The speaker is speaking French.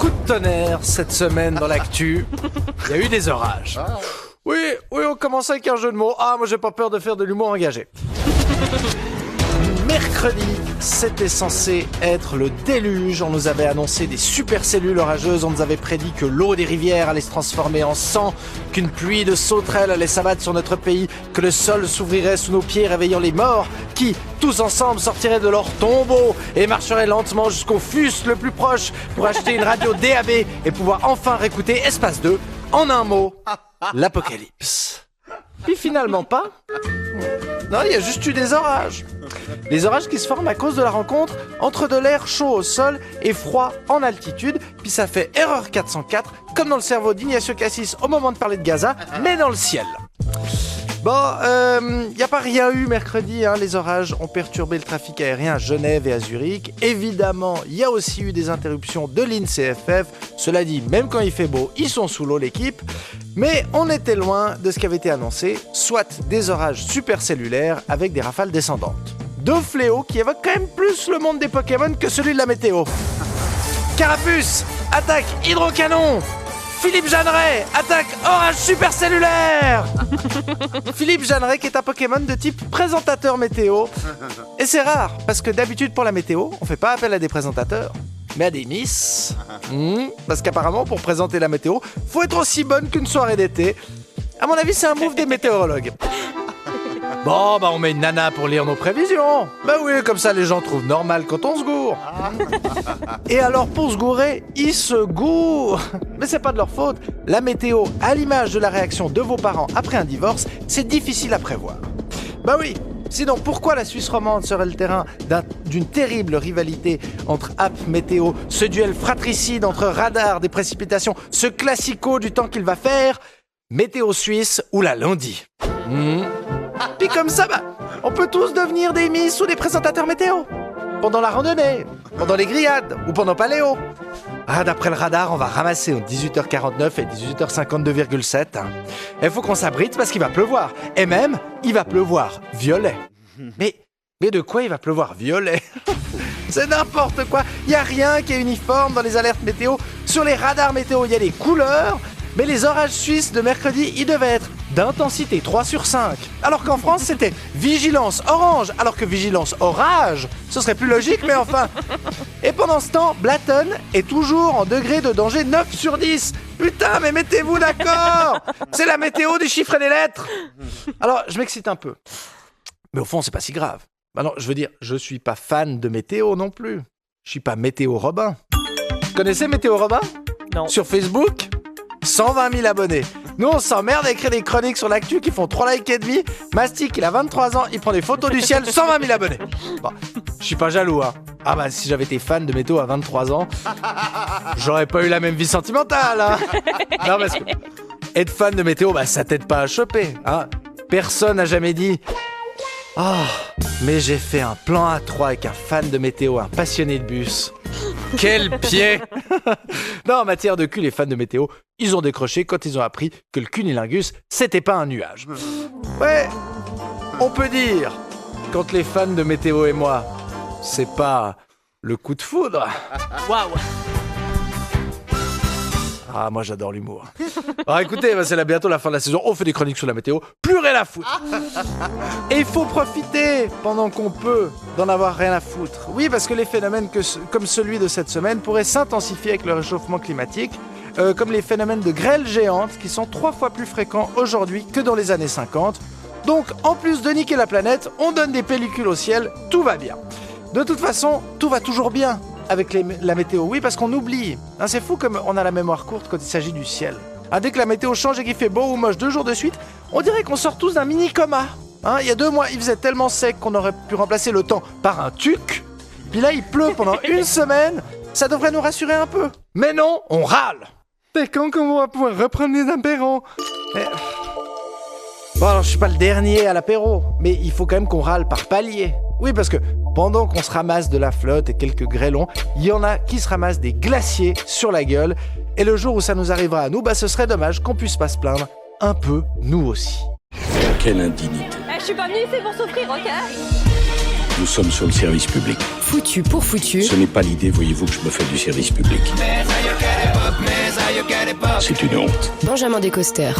Coup de tonnerre cette semaine dans l'actu. Il y a eu des orages. Oui, on commence avec un jeu de mots. Ah, moi j'ai pas peur de faire de l'humour engagé. Mercredi, c'était censé être le déluge. On nous avait annoncé des supercellules orageuses. On nous avait prédit que l'eau des rivières allait se transformer en sang, qu'une pluie de sauterelles allait s'abattre sur notre pays, que le sol s'ouvrirait sous nos pieds réveillant les morts, qui, tous ensemble, sortiraient de leur tombeau et marcheraient lentement jusqu'au FUS le plus proche pour acheter une radio DAB et pouvoir enfin réécouter Espace 2. En un mot, l'apocalypse. Puis finalement pas. Non, il y a juste eu des orages. Les orages qui se forment à cause de la rencontre entre de l'air chaud au sol et froid en altitude. Puis ça fait erreur 404, comme dans le cerveau d'Ignacio Cassis au moment de parler de Gaza, mais dans le ciel. Bon, y a pas rien eu mercredi, hein. Les orages ont perturbé le trafic aérien à Genève et à Zurich. Évidemment, il y a aussi eu des interruptions de l'INCFF. Cela dit, même quand il fait beau, ils sont sous l'eau l'équipe. Mais on était loin de ce qui avait été annoncé, soit des orages supercellulaires avec des rafales descendantes. Deux fléaux qui évoquent quand même plus le monde des Pokémon que celui de la météo. Carapuce, attaque hydrocanon. Philippe Jeanneret, attaque orage supercellulaire. Philippe Jeanneret qui est un Pokémon de type présentateur météo. Et c'est rare, parce que d'habitude pour la météo, on fait pas appel à des présentateurs, mais à des miss. Parce qu'apparemment, pour présenter la météo, faut être aussi bonne qu'une soirée d'été. À mon avis, c'est un move des météorologues. Bon, on met une nana pour lire nos prévisions. Oui, comme ça les gens trouvent normal quand on se gourre. Et alors pour se gourer, ils se gourrent. Mais c'est pas de leur faute. La météo, à l'image de la réaction de vos parents après un divorce, c'est difficile à prévoir. Oui, sinon pourquoi la Suisse romande serait le terrain d'une terrible rivalité entre app météo, ce duel fratricide entre radars des précipitations, ce classico du temps qu'il va faire, météo suisse ou la lundi. Puis comme ça, on peut tous devenir des miss ou des présentateurs météo. Pendant la randonnée, pendant les grillades ou pendant Paléo. D'après le radar, on va ramasser entre 18h49 et 18h52,7. Il faut qu'on s'abrite parce qu'il va pleuvoir. Et même, il va pleuvoir violet. Mais de quoi il va pleuvoir violet? C'est n'importe quoi. Il n'y a rien qui est uniforme dans les alertes météo. Sur les radars météo, il y a des couleurs. Mais les orages suisses de mercredi, ils devaient être d'intensité 3 sur 5. Alors qu'en France, c'était vigilance orange. Alors que vigilance orage, ce serait plus logique, mais enfin. Et pendant ce temps, Blatten est toujours en degré de danger 9 sur 10. Putain, mais mettez-vous d'accord. C'est la météo des chiffres et des lettres. Alors, je m'excite un peu. Mais au fond, c'est pas si grave. Non, je veux dire, je suis pas fan de météo non plus. Je suis pas Météo Robin. Vous connaissez Météo Robin? Non. Sur Facebook 120 000 abonnés. Nous, on s'emmerde à écrire des chroniques sur l'actu qui font 3 likes et demi. Mastic, il a 23 ans, il prend des photos du ciel, 120 000 abonnés. Bon, je suis pas jaloux, hein. Si j'avais été fan de météo à 23 ans, j'aurais pas eu la même vie sentimentale, hein. Non, parce que être fan de météo, ça t'aide pas à choper, hein. Personne n'a jamais dit mais j'ai fait un plan A3 avec un fan de météo, un passionné de bus. Quel pied. Non, en matière de cul, les fans de météo, ils ont décroché quand ils ont appris que le cunilingus, c'était pas un nuage. Ouais, on peut dire, quand les fans de météo et moi, c'est pas le coup de foudre. Waouh. Moi j'adore l'humour. Alors écoutez, c'est là bientôt la fin de la saison, on fait des chroniques sur la météo, plus rien à foutre. Et il faut profiter, pendant qu'on peut, d'en avoir rien à foutre. Oui, parce que les phénomènes comme celui de cette semaine pourraient s'intensifier avec le réchauffement climatique, comme les phénomènes de grêle géante qui sont 3 fois plus fréquents aujourd'hui que dans les années 50. Donc, en plus de niquer la planète, on donne des pellicules au ciel, tout va bien. De toute façon, tout va toujours bien avec la météo, oui, parce qu'on oublie. C'est fou comme on a la mémoire courte quand il s'agit du ciel. Dès que la météo change et qu'il fait beau ou moche 2 jours de suite, on dirait qu'on sort tous d'un mini-coma. Il y a 2 mois, il faisait tellement sec qu'on aurait pu remplacer le temps par un tuc. Puis là, il pleut pendant 1 semaine. Ça devrait nous rassurer un peu. Mais non, on râle. C'est quand qu'on va pouvoir reprendre les apéros? Bon, alors je suis pas le dernier à l'apéro, mais il faut quand même qu'on râle par palier. Oui, parce que pendant qu'on se ramasse de la flotte et quelques grêlons, il y en a qui se ramassent des glaciers sur la gueule. Et le jour où ça nous arrivera à nous, ce serait dommage qu'on puisse pas se plaindre un peu, nous aussi. Quelle indignité. Je suis pas venue ici pour souffrir, ok? Nous sommes sur le service public. Foutu pour foutu. Ce n'est pas l'idée, voyez-vous, que je me fais du service public. C'est une honte. Benjamin Descoster.